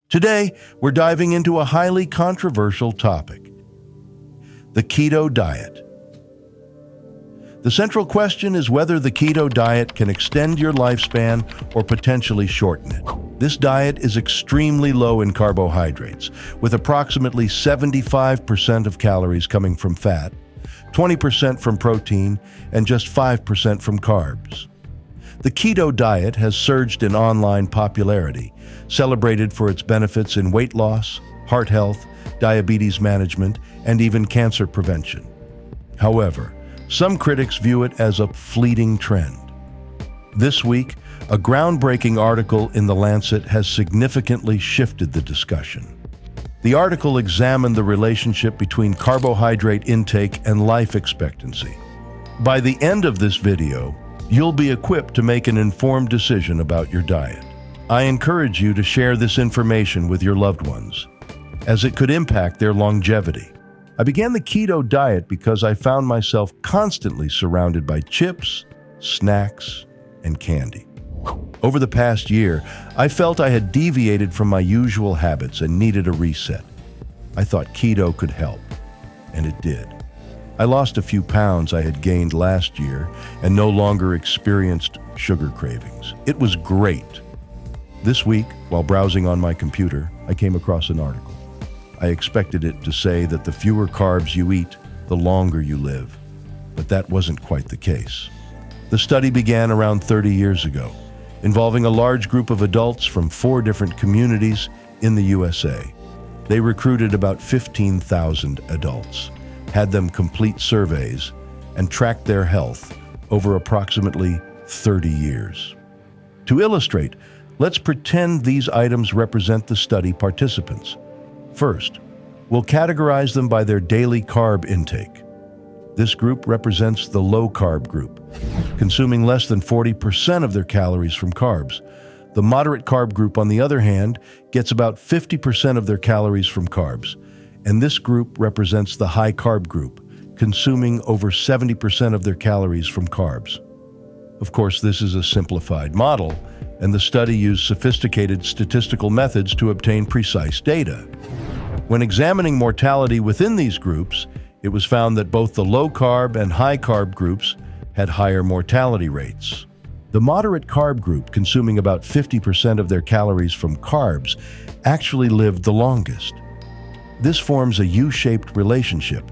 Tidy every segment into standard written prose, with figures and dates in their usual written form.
Today, we're diving into a highly controversial topic: the keto diet. The central question is whether the keto diet can extend your lifespan or potentially shorten it. This diet is extremely low in carbohydrates, with approximately 75% of calories coming from fat, 20% from protein, and just 5% from carbs. The keto diet has surged in online popularity, celebrated for its benefits in weight loss, heart health, diabetes management, and even cancer prevention. However, some critics view it as a fleeting trend. This week, a groundbreaking article in the Lancet has significantly shifted the discussion. The article examined the relationship between carbohydrate intake and life expectancy. By the end of this video, you'll be equipped to make an informed decision about your diet. I encourage you to share this information with your loved ones, as it could impact their longevity. I began the keto diet because I found myself constantly surrounded by chips, snacks, and candy. Over the past year, I felt I had deviated from my usual habits and needed a reset. I thought keto could help, and it did. I lost a few pounds I had gained last year and no longer experienced sugar cravings. It was great. This week, while browsing on my computer, I came across an article. I expected it to say that the fewer carbs you eat, the longer you live. But that wasn't quite the case. The study began around 30 years ago, involving a large group of adults from 4 different communities in the USA. They recruited about 15,000 adults, had them complete surveys, and tracked their health over approximately 30 years. To illustrate, let's pretend these items represent the study participants. First, we'll categorize them by their daily carb intake. This group represents the low-carb group, consuming less than 40% of their calories from carbs. The moderate carb group, on the other hand, gets about 50% of their calories from carbs, and this group represents the high-carb group, consuming over 70% of their calories from carbs. Of course, this is a simplified model, and the study used sophisticated statistical methods to obtain precise data. When examining mortality within these groups, it was found that both the low-carb and high-carb groups had higher mortality rates. The moderate carb group, consuming about 50% of their calories from carbs, actually lived the longest. This forms a U-shaped relationship,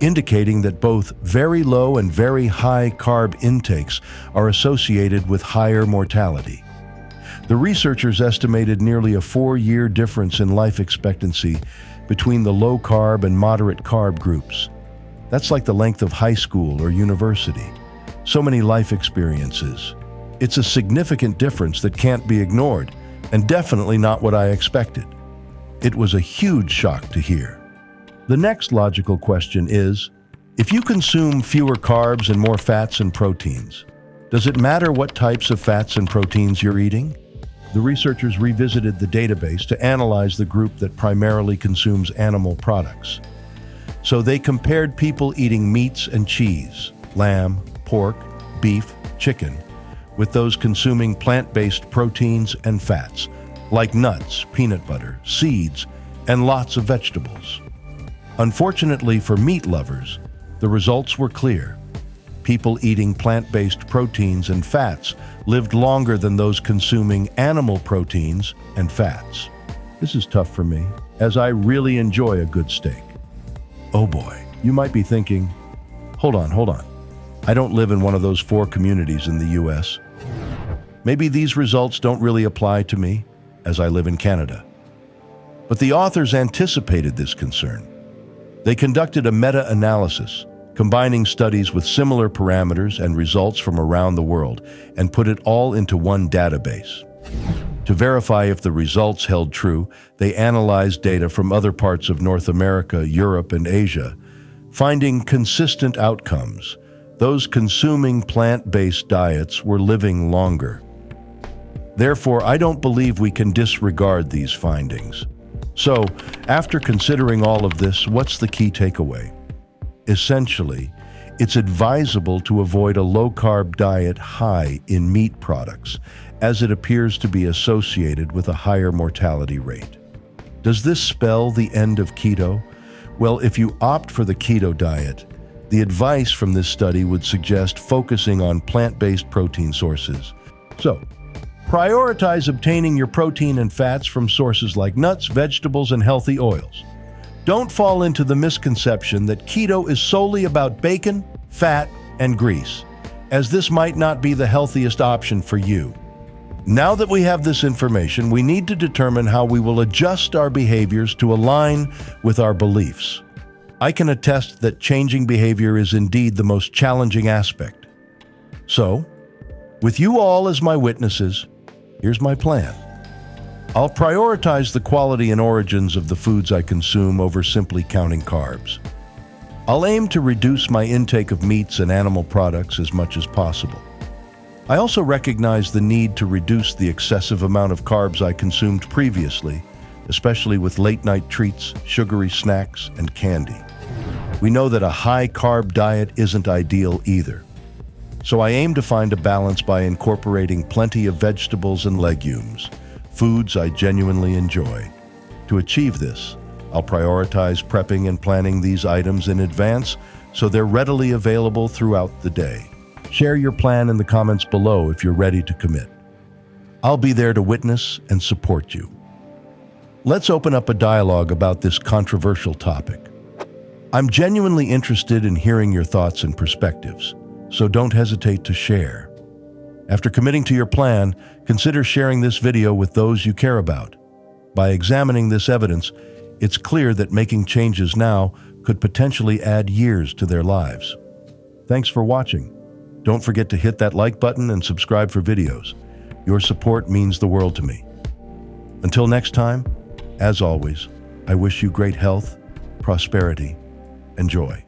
indicating that both very low and very high carb intakes are associated with higher mortality. The researchers estimated nearly a 4-year difference in life expectancy between the low-carb and moderate carb groups. That's like the length of high school or university. So many life experiences. It's a significant difference that can't be ignored, and definitely not what I expected. It was a huge shock to hear. The next logical question is, if you consume fewer carbs and more fats and proteins, does it matter what types of fats and proteins you're eating? The researchers revisited the database to analyze the group that primarily consumes animal products. So they compared people eating meats and cheese, lamb, pork, beef, chicken, with those consuming plant-based proteins and fats, like nuts, peanut butter, seeds, and lots of vegetables. Unfortunately for meat lovers, the results were clear. People eating plant-based proteins and fats lived longer than those consuming animal proteins and fats. This is tough for me, as I really enjoy a good steak. Oh boy, you might be thinking, hold on. I don't live in one of those 4 communities in the US. Maybe these results don't really apply to me, as I live in Canada. But the authors anticipated this concern. They conducted a meta-analysis, combining studies with similar parameters and results from around the world, and put it all into one database. To verify if the results held true, they analyzed data from other parts of North America, Europe, and Asia, finding consistent outcomes. Those consuming plant-based diets were living longer. Therefore, I don't believe we can disregard these findings. So, after considering all of this, what's the key takeaway? Essentially, it's advisable to avoid a low-carb diet high in meat products, as it appears to be associated with a higher mortality rate. Does this spell the end of keto? Well, if you opt for the keto diet, the advice from this study would suggest focusing on plant-based protein sources. So, prioritize obtaining your protein and fats from sources like nuts, vegetables, and healthy oils. Don't fall into the misconception that keto is solely about bacon, fat, and grease, as this might not be the healthiest option for you. Now that we have this information, we need to determine how we will adjust our behaviors to align with our beliefs. I can attest that changing behavior is indeed the most challenging aspect. So, with you all as my witnesses, here's my plan. I'll prioritize the quality and origins of the foods I consume over simply counting carbs. I'll aim to reduce my intake of meats and animal products as much as possible. I also recognize the need to reduce the excessive amount of carbs I consumed previously, especially with late-night treats, sugary snacks, and candy. We know that a high-carb diet isn't ideal either. So I aim to find a balance by incorporating plenty of vegetables and legumes, foods I genuinely enjoy. To achieve this, I'll prioritize prepping and planning these items in advance so they're readily available throughout the day. Share your plan in the comments below if you're ready to commit. I'll be there to witness and support you. Let's open up a dialogue about this controversial topic. I'm genuinely interested in hearing your thoughts and perspectives, so don't hesitate to share. After committing to your plan, consider sharing this video with those you care about. By examining this evidence, it's clear that making changes now could potentially add years to their lives. Thanks for watching. Don't forget to hit that like button and subscribe for videos. Your support means the world to me. Until next time, as always, I wish you great health, prosperity, and joy.